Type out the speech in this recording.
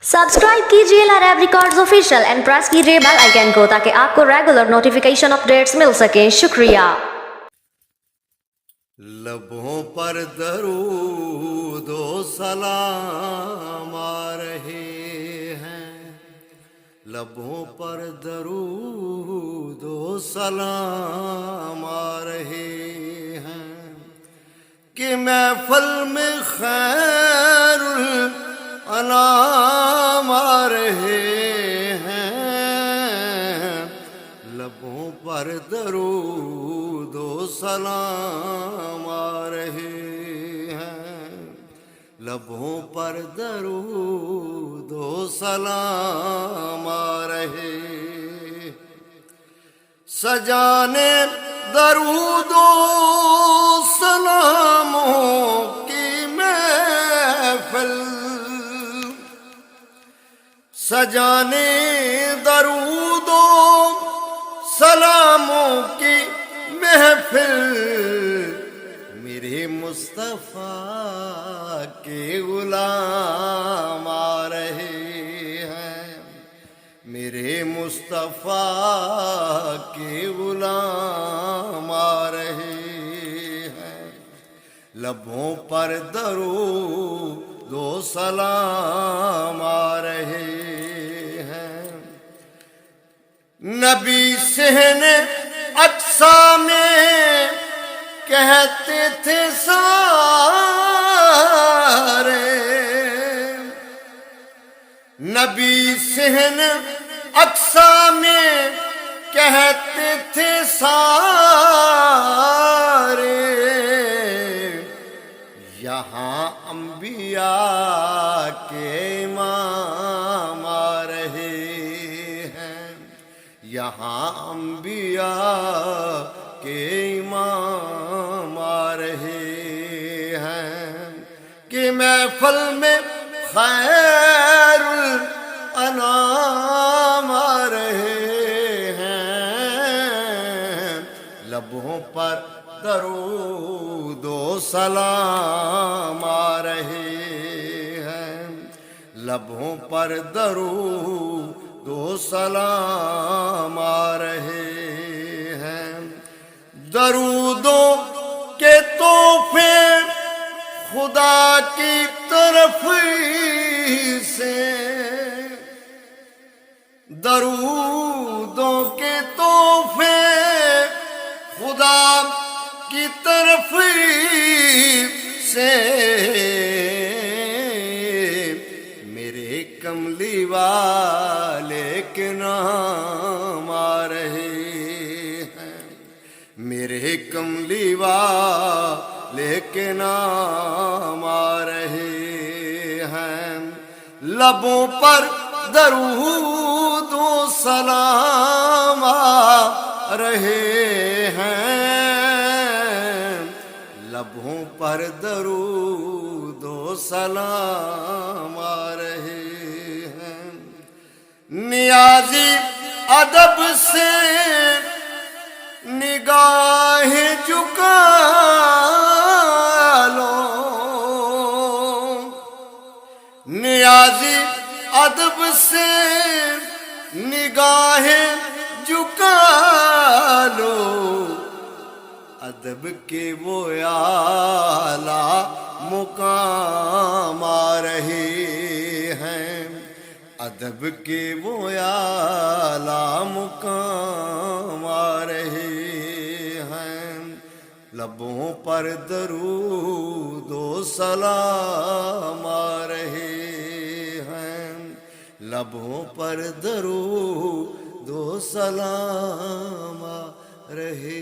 Subscribe कीजिए Laraib records official and press कीजिए bell icon को ताकि आपको रेगुलर नोटिफिकेशन अपडेट्स मिल सके। शुक्रिया। लबों पर दरूद ओ सलाम आ रहे हैं, लबों पर दरूद ओ सलाम आ रहे हैं कि महफिल में खैरुल अनाम आ रहे हैं। लबों पर दरूद ओ सलाम आ रहे हैं, लबों पर दरूद ओ सलाम आ रहे। सजाने दरूद ओ सलामों की महफिल, सजाने दरूद ओ सलामों की महफिल, मेरे मुस्तफ़ा के गुलाम आ रहे हैं, मेरे मुस्तफ़ा के गुलाम आ रहे हैं। लबों पर दरूद ओ सलाम आ रहे हैं। नबी सहने अक्सा में कहते थे सारे, नबी सहन अक्सा में कहते थे सारे, यहाँ अंबिया के इमाम आ रहे हैं, यहाँ अंबिया के इमाम आ रहे हैं कि महफिल में खैरुल अनाम आ रहे हैं। लबों पर दरूद ओ सलाम आ रहे हैं, लबों पर दरूद ओ सलाम आ रहे हैं। दरूदों के तोहफे खुदा की तरफ से, दरूदों के तोहफे खुदा की तरफ से, मेरे कमली वाले के नाम आ रहे हैं, मेरे कमली वाले के नाम आ रहे हैं। लबों पर दरूद ओ सलाम आ रहे हैं, लबों पर दरूद ओ सलाम आ रहे हैं। नियाज़ी अदब से निगाह झुका लो, नियाज़ी अदब से निगाह झुका लो, अदब के वो आला मुकाम आ रहे हैं, अदब के वो आला मुकाम आ रहे हैं। लबों पर दरूद ओ सलाम आ रहे हैं, लबों पर दरूद ओ सलाम आ रहे